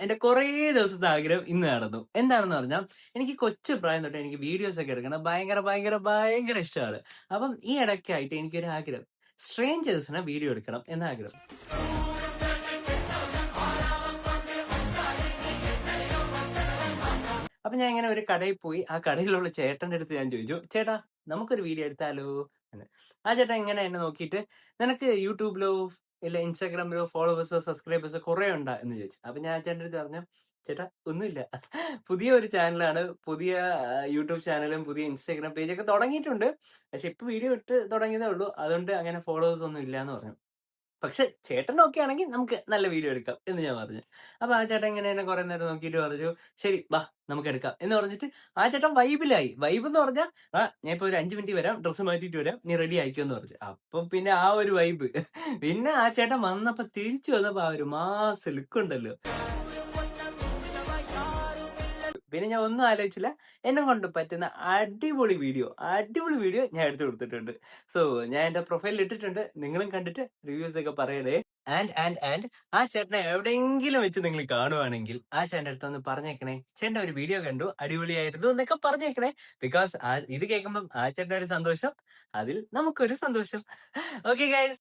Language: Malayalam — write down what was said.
എന്റെ കുറേ ദിവസത്തെ ആഗ്രഹം ഇന്ന് നടന്നു. എന്താണെന്ന് പറഞ്ഞാൽ എനിക്ക് കൊച്ചു പ്രായം തൊട്ട് എനിക്ക് വീഡിയോസ് ഒക്കെ എടുക്കണം ഭയങ്കര ഇഷ്ടമാണ്. അപ്പം ഈ ഇടയ്ക്കായിട്ട് എനിക്കൊരു ആഗ്രഹം, സ്ട്രേഞ്ചേഴ്സിനെ വീഡിയോ എടുക്കണം എന്ന ആഗ്രഹം. അപ്പൊ ഞാൻ ഇങ്ങനെ ഒരു കടയിൽ പോയി ആ കടയിലുള്ള ചേട്ടന്റെ അടുത്ത് ഞാൻ ചോദിച്ചു, ചേട്ടാ നമുക്കൊരു വീഡിയോ എടുത്താലോ എന്ന്. ആ ചേട്ടൻ ഇങ്ങനെ എന്നെ നോക്കിയിട്ട്, നിനക്ക് യൂട്യൂബിലോ ഇല്ല ഇൻസ്റ്റാഗ്രാമിലോ ഫോളോവേഴ്സോ സബ്സ്ക്രൈബേഴ്സോ കുറെ ഉണ്ടാ എന്ന് ചോദിച്ചു. അപ്പൊ ഞാൻ ആ ചേട്ടൻ്റെ അടുത്ത് പറഞ്ഞു, ചേട്ടാ ഒന്നുമില്ല, പുതിയ ഒരു ചാനലാണ്, പുതിയ യൂട്യൂബ് ചാനലും പുതിയ ഇൻസ്റ്റാഗ്രാം പേജൊക്കെ തുടങ്ങിയിട്ടുണ്ട്, പക്ഷെ ഇപ്പൊ വീഡിയോ ഇട്ട് തുടങ്ങിയതേ ഉള്ളൂ, അതുകൊണ്ട് അങ്ങനെ ഫോളോവേഴ്സ് ഒന്നും ഇല്ല എന്ന് പറഞ്ഞു. പക്ഷെ ചേട്ടൻ ഓക്കെ ആണെങ്കിൽ നമുക്ക് നല്ല വീഡിയോ എടുക്കാം എന്ന് ഞാൻ പറഞ്ഞു. അപ്പൊ ആ ചേട്ടൻ ഇങ്ങനെ എന്നെ കുറെ നേരം നോക്കിയിട്ട് പറഞ്ഞു, ശരി വാ നമുക്ക് എടുക്കാം എന്ന് പറഞ്ഞിട്ട് ആ ചേട്ടൻ വൈബിലായി. വൈബ് എന്ന് പറഞ്ഞാൽ, ഞാൻ ഇപ്പൊ ഒരു 5 മിനിറ്റ് വരാം, ഡ്രസ്സ് മാറ്റിയിട്ട് വരാം, നീ റെഡി ആയിക്കോ എന്ന് പറഞ്ഞു. അപ്പൊ പിന്നെ ആ ഒരു വൈബ് പിന്നെ ആ ചേട്ടൻ വന്നപ്പോ, തിരിച്ചു വന്നപ്പോ ആ ഒരു മാസ് ലുക്ക് ഉണ്ടല്ലോ. പിന്നെ ഞാൻ ഒന്നും ആലോചിച്ചില്ല, എന്നെ കൊണ്ട് പറ്റുന്ന അടിപൊളി വീഡിയോ ഞാൻ എടുത്തു കൊടുത്തിട്ടുണ്ട്. സോ ഞാൻ എന്റെ പ്രൊഫൈലിൽ ഇട്ടിട്ടുണ്ട്, നിങ്ങളും കണ്ടിട്ട് റിവ്യൂസ് ഒക്കെ പറയണേ. ആൻഡ് ആ ചേട്ടനെ എവിടെയെങ്കിലും വെച്ച് നിങ്ങൾ കാണുവാണെങ്കിൽ ആ ചേട്ടൻ്റെ അടുത്ത് ഒന്ന് പറഞ്ഞേക്കണേ, ചേട്ടൻ ഒരു വീഡിയോ കണ്ടു അടിപൊളിയായിരുന്നു എന്നൊക്കെ പറഞ്ഞേക്കണേ. ബിക്കോസ് ഇത് കേൾക്കുമ്പോൾ ആ ചേട്ടൻ്റെ ഒരു സന്തോഷം, അതിൽ നമുക്കൊരു സന്തോഷം. Okay guys.